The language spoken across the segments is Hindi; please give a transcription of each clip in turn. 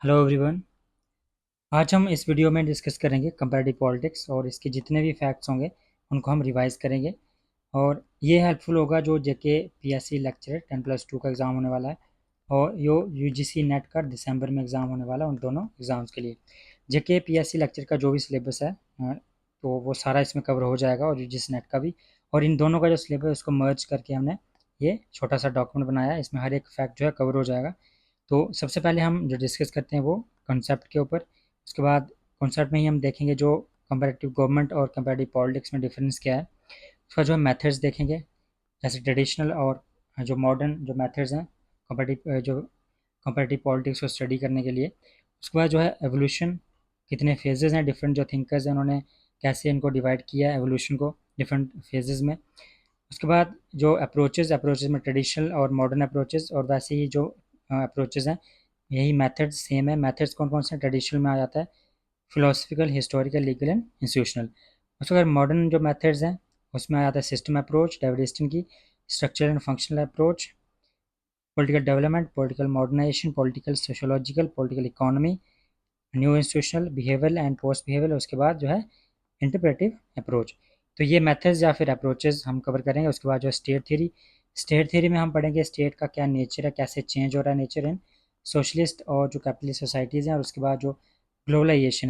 Hello everyone. आज हम इस वीडियो में डिस्कस करेंगे कंपैरेटिव पॉलिटिक्स और इसके जितने भी फैक्ट्स होंगे उनको हम रिवाइज करेंगे। और ये हेल्पफुल होगा जो जेके पीएससी लेक्चर 10+2 का एग्ज़ाम होने वाला है और यो यूजीसी नेट का दिसंबर में एग्ज़ाम होने वाला है उन दोनों एग्ज़ाम्स के लिए। जेके पीएससी लेक्चर का जो भी सिलेबस है तो वो सारा इसमें कवर हो जाएगा और यूजीसी नेट का भी। और इन दोनों का जो सिलेबस है उसको मर्ज करके हमने ये छोटा सा डॉक्यूमेंट बनाया है, इसमें हर एक फैक्ट जो है कवर हो जाएगा। तो सबसे पहले हम जो डिस्कस करते हैं वो कॉन्सेप्ट के ऊपर। उसके बाद कॉन्सेप्ट में ही हम देखेंगे जो कंपैरेटिव गवर्नमेंट और कंपैरेटिव पॉलिटिक्स में डिफरेंस क्या है। उसका जो है मेथड्स देखेंगे, जैसे ट्रेडिशनल और जो मॉडर्न जो मेथड्स हैं कंपैरेटिव पॉलिटिक्स को स्टडी करने के लिए। उसके बाद जो है एवोल्यूशन, कितने फेजेस हैं, डिफरेंट जो थिंकर्स हैं उन्होंने कैसे इनको डिवाइड किया है एवोल्यूशन को डिफरेंट फेजेस में। उसके बाद जो अप्रोचेज़ में ट्रेडिशनल और मॉडर्न अप्रोचेज़, और वैसे ही जो अप्रोचेज़ हैं यही मेथड्स सेम है। मेथड्स कौन कौन से ट्रेडिशनल में आ जाता है, philosophical, historical, legal and institutional. उसके बाद मॉडर्न जो मेथड्स हैं उसमें आ जाता है सिस्टम अप्रोच, डेविड की structure and functional approach, political development, political modernisation, political sociological, political economy, new institutional, behavioural and post behavioural. उसके बाद जो है इंटरप्रेटिव अप्रोच। तो ये मेथड्स या फिर अप्रोचेस हम कवर करेंगे। उसके बाद जो स्टेट थ्योरी में हम पढ़ेंगे स्टेट का क्या नेचर है, कैसे चेंज हो रहा है नेचर इन सोशलिस्ट और जो कैपिटलिस्ट सोसाइटीज़ हैं। और उसके बाद जो ग्लोबलाइजेशन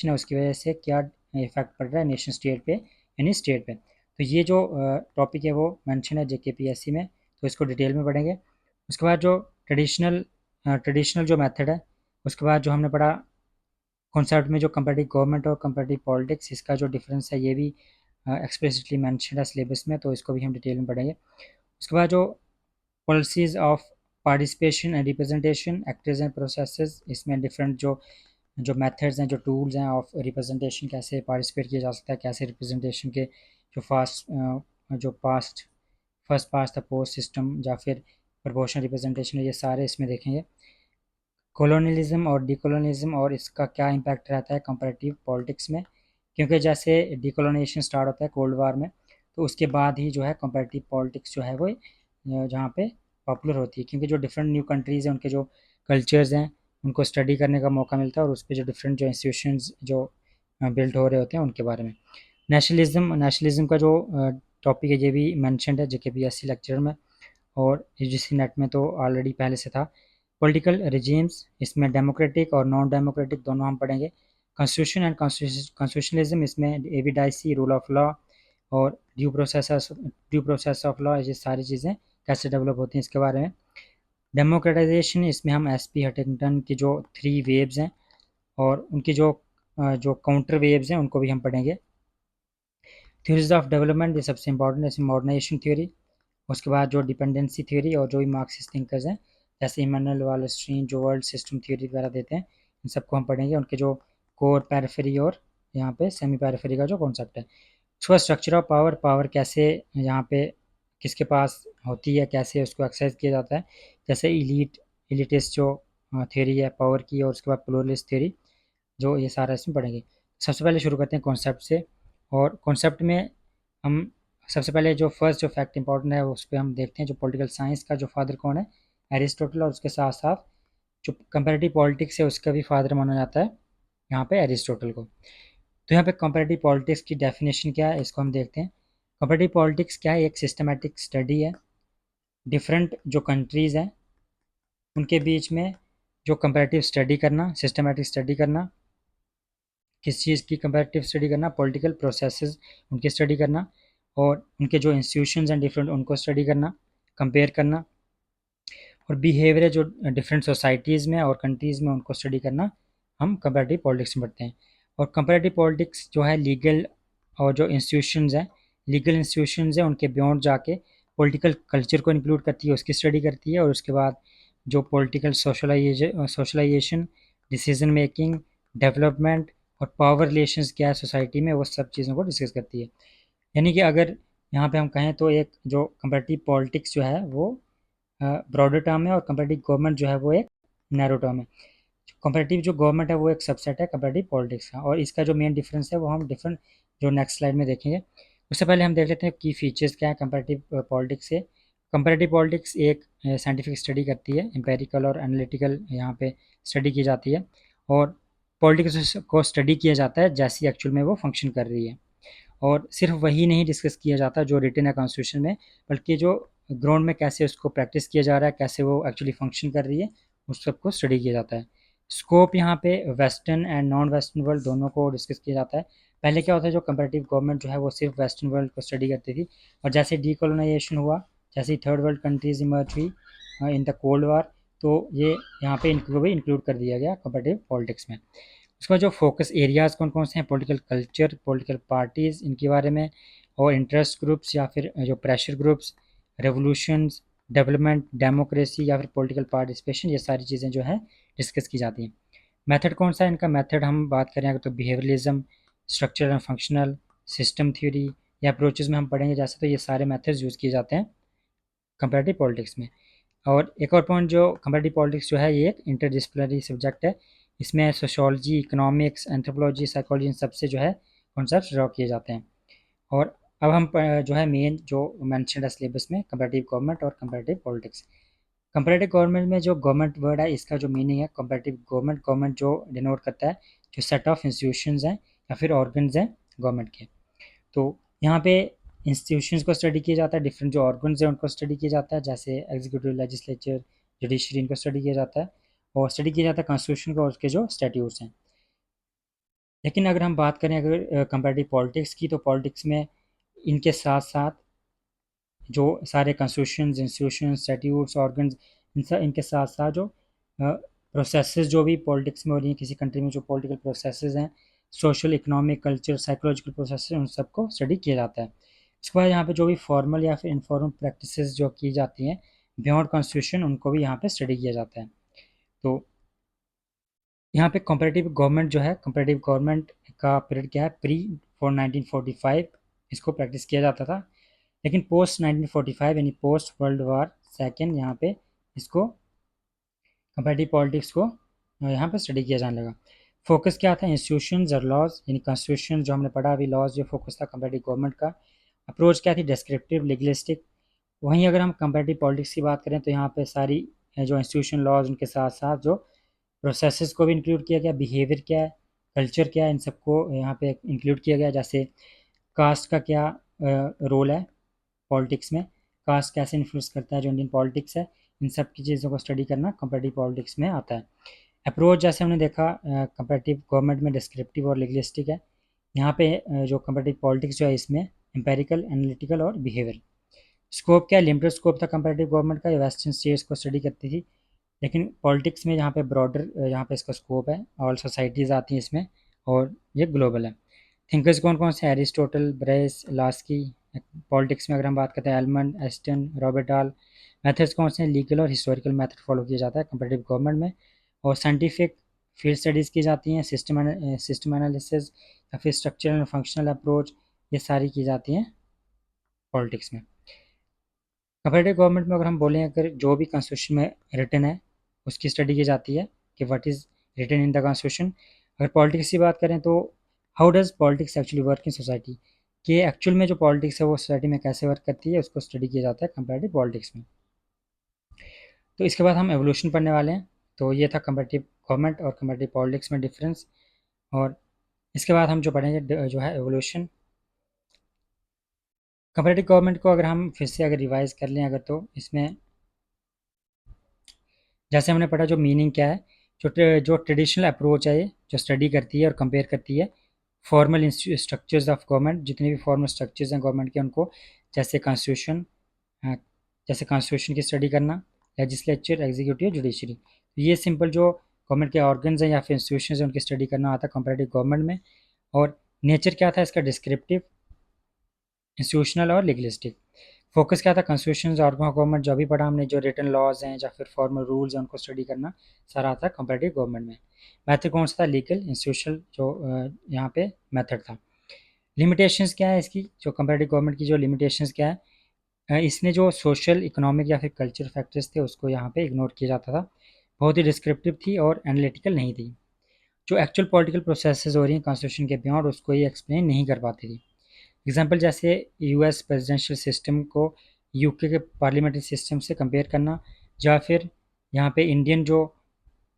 है उसकी वजह से क्या इफेक्ट पड़ रहा है नेशन स्टेट पे यानी स्टेट पे। तो ये जो टॉपिक है वो मेंशन है जेकेपीएससी में, तो इसको डिटेल में पढ़ेंगे। उसके बाद जो ट्रेडिशनल जो मेथड है, उसके बाद जो हमने पढ़ा कॉन्सेप्ट में जो कंपैरेटिव गवर्नमेंट और कंपैरेटिव पॉलिटिक्स, इसका जो डिफरेंस है ये भी एक्सप्लिसिटली मेंशन है सिलेबस में, तो इसको भी हम डिटेल में पढ़ेंगे। उसके बाद जो policies of participation and representation, actors and processes, इसमें डिफरेंट जो मेथड्स हैं, जो टूल्स हैं ऑफ रिप्रेजेंटेशन, कैसे पार्टिसिपेट किया जा सकता है, कैसे रिप्रेजेंटेशन के जो past first past the post system या फिर प्रोपोर्शनल रिप्रेजेंटेशन है, ये सारे इसमें देखेंगे। कॉलोनियलिज्म और डीकोलोनियलिज्म और इसका क्या इम्पैक्ट रहता है कंपैरेटिव पॉलिटिक्स में, क्योंकि जैसे डीकोलोनाइजेशन स्टार्ट होता है कोल्ड वार में, तो उसके बाद ही जो है कंपैरेटिव पॉलिटिक्स जो है वो जहाँ पे पॉपुलर होती है, क्योंकि जो डिफरेंट न्यू कंट्रीज़ हैं उनके जो कल्चर्स हैं उनको स्टडी करने का मौका मिलता है और उस पर जो डिफरेंट जो इंस्टीट्यूशंस जो बिल्ड हो रहे होते हैं उनके बारे में। नेशनलिज्म का जो टॉपिक है ये भी मैंशनड है जेकेपीएससी लेक्चर में, और यूजीसी नेट में तो ऑलरेडी पहले से था। पॉलिटिकल रिजीम्स, इसमें डेमोक्रेटिक और नॉन डेमोक्रेटिक दोनों हम पढ़ेंगे। कॉन्स्टिट्यूशन एंड कॉन्स्टिट्यूशनलिज्म, इसमें एविडाइसी, रूल ऑफ लॉ और ड्यू प्रोसेस ऑफ लॉ, ये सारी चीज़ें कैसे डेवलप होती हैं इसके बारे में। डेमोक्रेटाइजेशन, इसमें हम एसपी हटिंगटन की जो 3 वेव्स हैं और उनकी जो काउंटर वेव्स हैं उनको भी हम पढ़ेंगे। थ्योरीज ऑफ डेवलपमेंट, ये सबसे इंपॉर्टेंट है, मॉडर्नाइजेशन थ्योरी। उसके बाद जो डिपेंडेंसी थ्योरी और जो भी मार्क्सिस्ट थिंकर्स हैं जैसे इमानुएल वालस्टीन जो वर्ल्ड सिस्टम थ्योरी वगैरह देते हैं, इन सबको हम पढ़ेंगे, उनके जो कोर, पैरिफेरी और यहाँ पे सेमी पैरिफेरी का जो कॉन्सेप्ट है। उसके बाद स्ट्रक्चर ऑफ पावर, पावर कैसे यहाँ पे किसके पास होती है, कैसे उसको एक्सरसाइज किया जाता है, जैसे इलिटिस्ट जो थ्योरी है पावर की, और उसके बाद प्लूरलिस्ट थ्योरी, जो ये सारा इसमें पढ़ेंगे। सबसे पहले शुरू करते हैं कॉन्सेप्ट से। और कॉन्सेप्ट में हम सबसे पहले जो फर्स्ट जो फैक्ट इंपॉर्टेंट है उस पर हम देखते हैं, जो पॉलिटिकल साइंस का जो फादर कौन है, एरिस्टोटल, और उसके साथ साथ जो कंपैरेटिव पॉलिटिक्स है उसका भी फादर माना जाता है यहाँ पे एरिस्टोटल को। तो यहाँ पे कंपैरेटिव पॉलिटिक्स की डेफिनेशन क्या है इसको हम देखते हैं। कंपैरेटिव पॉलिटिक्स क्या है, एक सिस्टमैटिक स्टडी है, डिफरेंट जो कंट्रीज़ हैं उनके बीच में जो कंपैरेटिव स्टडी करना, सिस्टमैटिक स्टडी करना, किस चीज़ की कंपैरेटिव स्टडी करना, पॉलिटिकल प्रोसेसेस उनकी स्टडी करना, और उनके जो इंस्टीट्यूशंस हैं डिफरेंट उनको स्टडी करना, कंपेयर करना, और बिहेवियर जो डिफरेंट सोसाइटीज़ में और कंट्रीज़ में उनको स्टडी करना, हम कंपैरेटिव पॉलिटिक्स में पढ़ते हैं। और कंपैरेटिव पॉलिटिक्स जो है लीगल और जो इंस्टीट्यूशंस हैं, लीगल इंस्टीट्यूशंस हैं उनके बियॉन्ड जाके पॉलिटिकल कल्चर को इंक्लूड करती है, उसकी स्टडी करती है। और उसके बाद जो political socialisation, decision making, development और पावर रिलेशंस क्या है सोसाइटी में, वो सब चीज़ों को डिस्कस करती है। यानी कि अगर यहाँ पे हम कहें तो एक जो कंपैरेटिव पॉलिटिक्स जो है वो ब्रॉडर टर्म है और कंपैरेटिव गवर्नमेंट जो है वो एक नैरो टर्म है। कंपैरेटिव जो गवर्नमेंट है वो एक सबसेट है कंपैरेटिव पॉलिटिक्स का, और इसका जो मेन डिफरेंस है वो हम डिफरेंट जो नेक्स्ट स्लाइड में देखेंगे। उससे पहले हम देख लेते हैं की फीचर्स क्या है कंपैरेटिव पॉलिटिक्स के। कंपैरेटिव पॉलिटिक्स एक साइंटिफिक स्टडी करती है, एम्पेरिकल और एनालिटिकल यहाँ पे स्टडी की जाती है, और पॉलिटिक्स को स्टडी किया जाता है जैसी एक्चुअल में वो फंक्शन कर रही है। और सिर्फ वही नहीं डिस्कस किया जाता जो रिटन है कॉन्स्टिट्यूशन में, बल्कि जो ग्राउंड में कैसे उसको प्रैक्टिस किया जा रहा है, कैसे वो एक्चुअली फंक्शन कर रही है, उस सब को स्टडी किया जाता है। स्कोप यहाँ पे western and non western world दोनों को डिस्कस किया जाता है। पहले क्या होता है, जो कंपैरेटिव गवर्नमेंट जो है वो सिर्फ वेस्टर्न वर्ल्ड को स्टडी करती थी, और जैसे डीकोलोनाइजेशन हुआ, जैसे थर्ड वर्ल्ड कंट्रीज इमर्ज हुई इन द कोल्ड वार, तो ये यहाँ पे इनको भी इंक्लूड कर दिया गया कंपैरेटिव पॉलिटिक्स में। उसका जो फोकस एरियाज़ कौन कौन से हैं, पॉलिटिकल कल्चर, पॉलिटिकल पार्टीज़ इनके बारे में, और इंटरेस्ट ग्रुप्स या फिर जो pressure groups, revolutions, development, democracy या फिर पॉलिटिकल पार्टिसिपेशन, ये सारी चीज़ें जो है डिस्कस की जाती हैं। मेथड कौन सा है इनका, मेथड हम बात करें अगर तो behaviourism, structural and functional, system theory या अप्रोचेस में हम पढ़ेंगे जैसे, तो ये सारे मेथड्स यूज़ किए जाते हैं कंपैरेटिव पॉलिटिक्स में। और एक और पॉइंट, जो कंपैरेटिव पॉलिटिक्स जो है ये एक इंटरडिसिप्लिनरी सब्जेक्ट है, इसमें sociology, economics, anthropology, psychology in सबसे जो है कॉन्सेप्ट ड्रॉ किए जाते हैं। और अब हम जो है मेन जो मेंशन्ड है सिलेबस में, कंपैरेटिव गवर्नमेंट और कंपैरेटिव पॉलिटिक्स। कंपैरेटिव गवर्नमेंट में जो गवर्नमेंट वर्ड है इसका जो मीनिंग है, कंपैरेटिव गवर्नमेंट, गवर्नमेंट जो डिनोट करता है जो सेट ऑफ इंस्टीट्यूशंस हैं या फिर ऑर्गन्स हैं गवर्नमेंट के। तो यहाँ पे इंस्टीट्यूशंस को स्टडी किया जाता है, डिफरेंट जो ऑर्गन्स हैं उनको स्टडी किया जाता है, जैसे एग्जीक्यूटिव, लेजिस्लेचर, जुडिशरी, इनको स्टडी किया जाता है, और स्टडी किया जाता है कॉन्स्टिट्यूशन का और उसके जो स्टैट्यूट्स हैं। लेकिन अगर हम बात करें अगर कंपैरेटिव पॉलिटिक्स की, तो पॉलिटिक्स में इनके साथ साथ जो सारे कॉन्स्टिट्यूशंस, इंस्टीट्यूशन, स्टैट्यूट्स, ऑर्गन्स, इनके साथ साथ जो प्रोसेसेस जो भी पॉलिटिक्स में हो रही हैं किसी कंट्री में, जो पॉलिटिकल प्रोसेसेस हैं, social, economic, culture, psychological processes, उन सबको स्टडी किया जाता है। उसके बाद यहाँ पे जो भी फॉर्मल या फिर इनफॉर्मल प्रैक्टिसेस जो की जाती हैं बियॉन्ड कॉन्स्टिट्यूशन, उनको भी यहाँ पे स्टडी किया जाता है। तो यहाँ पे कंपैरेटिव गवर्नमेंट जो है, कंपैरेटिव गवर्नमेंट का पीरियड क्या है, प्री फॉर 1945 इसको प्रैक्टिस किया जाता था, लेकिन पोस्ट 1945 यानी पोस्ट वर्ल्ड वार सेकेंड यहाँ पे इसको कंपैरेटिव पॉलिटिक्स को यहाँ पे स्टडी किया जाने लगा। फोकस क्या था, इंस्टीट्यूशंस और लॉज, यानी कॉन्स्टिट्यूशन जो हमने पढ़ा अभी, लॉज जो फोकस था कंपैरेटिव गवर्नमेंट का। अप्रोच क्या थी, डिस्क्रिप्टिव, लीगलिस्टिक। वहीं अगर हम कंपैरेटिव पॉलिटिक्स की बात करें तो यहाँ पे सारी जो इंस्टीट्यूशन, लॉज, उनके साथ साथ जो प्रोसेसेस को भी इंक्लूड किया गया, बिहेवियर क्या है, कल्चर क्या है, इन सबको यहाँ पे इंक्लूड किया गया। जैसे कास्ट का क्या रोल है पॉलिटिक्स में, कास्ट कैसे इन्फ्लुएंस करता है जो इंडियन पॉलिटिक्स है, इन सब की चीज़ों को स्टडी करना कंपैरेटिव पॉलिटिक्स में आता है। अप्रोच जैसे हमने देखा कंपैरेटिव गवर्नमेंट में डिस्क्रिप्टिव और लिंग्विस्टिक है, यहाँ पे जो कंपैरेटिव पॉलिटिक्स जो है इसमें एम्पेरिकल, एनालिटिकल और बिहेवियर। स्कोप क्या है, लिमिटेड स्कोप था कंपैरेटिव गवर्नमेंट का, ये वेस्टर्न स्टेट्स को स्टडी करती थी, लेकिन पॉलिटिक्स में यहाँ पे ब्रॉडर यहाँ पे इसका स्कोप है, ऑल सोसाइटीज़ आती हैं इसमें, और ये ग्लोबल है। थिंकर्स कौन कौन से हैं, एरिस्टोटल, ब्रेस, लास्की। पॉलिटिक्स में अगर हम बात करते हैं, एलमंड, एस्टन, रॉबर्ट आल। मेथड्स कौन से हैं, लीगल और हिस्टोरिकल मेथड फॉलो किया जाता है कंपैरेटिव गवर्नमेंट में, और साइंटिफिक फील्ड स्टडीज़ की जाती हैं, सिस्टम एनालिसिस या फिर स्ट्रक्चरल एंड फंक्शनल अप्रोच, ये सारी की जाती हैं पॉलिटिक्स में। कंपैरेटिव गवर्नमेंट में अगर हम बोलें, अगर जो भी कॉन्स्टिट्यूशन में रिटन है उसकी स्टडी की जाती है कि what is written in the constitution. अगर पॉलिटिक्स की बात करें तो how does politics actually work in society, कि एक्चुअल में जो पॉलिटिक्स है वो सोसाइटी में कैसे वर्क करती है, उसको स्टडी किया जाता है कंपैरेटिव पॉलिटिक्स में। तो इसके बाद हम एवोल्यूशन पढ़ने वाले हैं। तो ये था कंपैरेटिव गवर्नमेंट और कंपैरेटिव पॉलिटिक्स में डिफरेंस, और इसके बाद हम जो पढ़ेंगे जो है एवोल्यूशन। कंपैरेटिव गवर्नमेंट को अगर हम फिर से अगर रिवाइज कर लें अगर, तो इसमें जैसे हमने पढ़ा जो मीनिंग क्या है, जो ट्रेडिशनल अप्रोच है ये जो स्टडी करती है और कंपेयर करती है फॉर्मल स्ट्रक्चर्स ऑफ गवर्नमेंट, जितने भी फॉर्मल स्ट्रक्चर्स हैं गवर्नमेंट के उनको, जैसे कॉन्स्टिट्यूशन, जैसे कॉन्स्टिट्यूशन की स्टडी करना, लेजिस्लेचर, एग्जीक्यूटिव, जुडिशरी। तो ये सिंपल जो गवर्नमेंट के ऑर्गन्स हैं या फिर इंस्टीट्यूशन हैं उनकी स्टडी करना आता है कंपेरेटिव गवर्नमेंट में। और नेचर क्या था इसका, डिस्क्रिप्टिव, इंस्टीट्यूशनल और लीगलिस्टिक। फोकस क्या था, कॉन्स्टिट्यूशन, ऑर्गन ऑफ गवर्नमेंट जो भी पढ़ा हमने, जो रिटन लॉज हैं या फिर फॉर्मल रूल्स हैं उनको स्टडी करना सारा आता है कंपैरेटिव गवर्नमेंट में। मेथड कौन सा था, लीगल, इंस्टीट्यूशनल जो यहाँ पे मेथड था। लिमिटेशंस क्या है इसकी, जो कंपैरेटिव गवर्नमेंट की जो लिमिटेशंस क्या है, इसने जो सोशल, इकोनॉमिक या फिर कल्चर फैक्टर्स थे उसको यहाँ पे इग्नोर किया जाता था, बहुत ही डिस्क्रिप्टिव थी और एनालिटिकल नहीं थी। जो एक्चुअल पॉलिटिकल प्रोसेसेस हो रही हैं कॉन्स्टिट्यूशन के बियॉन्ड, उसको ये एक्सप्लेन नहीं कर पाती थी। एग्जाम्पल जैसे यूएस प्रेसिडेंशियल सिस्टम को यूके के पार्लियामेंट्री सिस्टम से कंपेयर करना, या फिर यहाँ पे इंडियन जो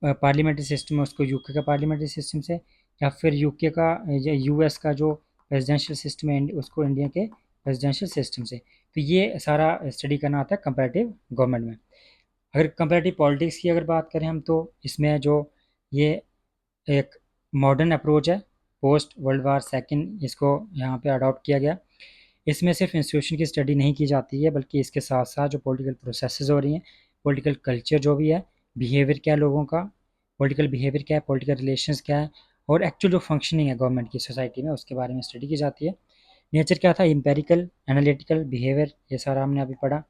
पार्लियामेंट्री सिस्टम है उसको यूके का पार्लियामेंट्री सिस्टम से, या फिर यूके का या यूएस का जो प्रेसिडेंशियल सिस्टम है उसको इंडिया के प्रेसिडेंशियल सिस्टम से। तो ये सारा स्टडी करना आता है कंपैरेटिव गवर्नमेंट में। अगर कंपैरेटिव पॉलिटिक्स की अगर बात करें हम, तो इसमें जो ये एक मॉडर्न अप्रोच है, पोस्ट वर्ल्ड वार सेकेंड इसको यहाँ पे अडॉप्ट किया गया। इसमें सिर्फ इंस्टीट्यूशन की स्टडी नहीं की जाती है, बल्कि इसके साथ साथ जो पॉलिटिकल प्रोसेसेस हो रही हैं, पॉलिटिकल कल्चर जो भी है, बिहेवियर क्या है लोगों का, पॉलिटिकल बिहेवियर क्या है, पॉलिटिकल रिलेशंस क्या है, और एक्चुअल जो फंक्शनिंग है गवर्नमेंट की सोसाइटी में उसके बारे में स्टडी की जाती है। नेचर क्या था, इम्पेरिकल, एनालिटिकल, बिहेवियर, ये सारा हमने अभी पढ़ा।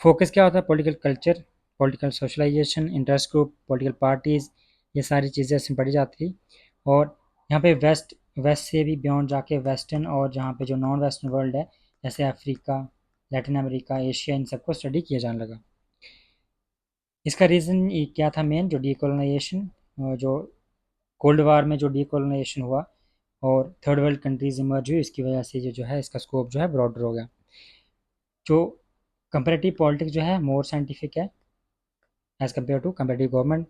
फोकस क्या होता है, political culture, political socialisation, interest group, political parties, ये सारी चीज़ें इसमें पढ़ी जाती थी। और यहाँ पे वेस्ट वेस्ट से भी बियॉन्ड जाके वेस्टर्न और जहाँ पे जो नॉन वेस्टर्न वर्ल्ड है, जैसे अफ्रीका, लैटिन अमेरिका, एशिया, इन सबको स्टडी किया जाने लगा। इसका रीज़न क्या था मेन, जो डीकोलोनाइजेशन, जो कोल्ड वार में जो डीकोलोनाइजेशन हुआ और थर्ड वर्ल्ड कंट्रीज इमर्ज हुई, इसकी वजह से जो है इसका स्कोप जो है ब्रॉडर हो गया। जो कंपेरेटिव पॉलिटिक्स जो है मोर साइंटिफिक है as compare to comparative government.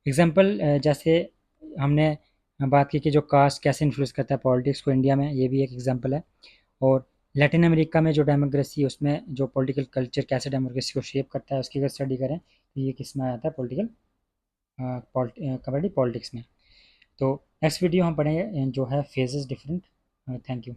Example जैसे हमने बात की कि जो कास्ट कैसे इन्फ्लुएंस करता है पॉलिटिक्स को इंडिया में, ये भी एक एग्जाम्पल है। और लैटिन अमेरिका में जो डेमोक्रेसी, उसमें जो पॉलिटिकल कल्चर कैसे डेमोक्रेसी को शेप करता है, उसकी अगर स्टडी करें तो ये किस में आता है, पॉलिटिकल कंपेरेटिव पॉलिटिक्स में। तो नेक्स्ट वीडियो हम पढ़ेंगे जो है फेजेस डिफरेंट। Thank you.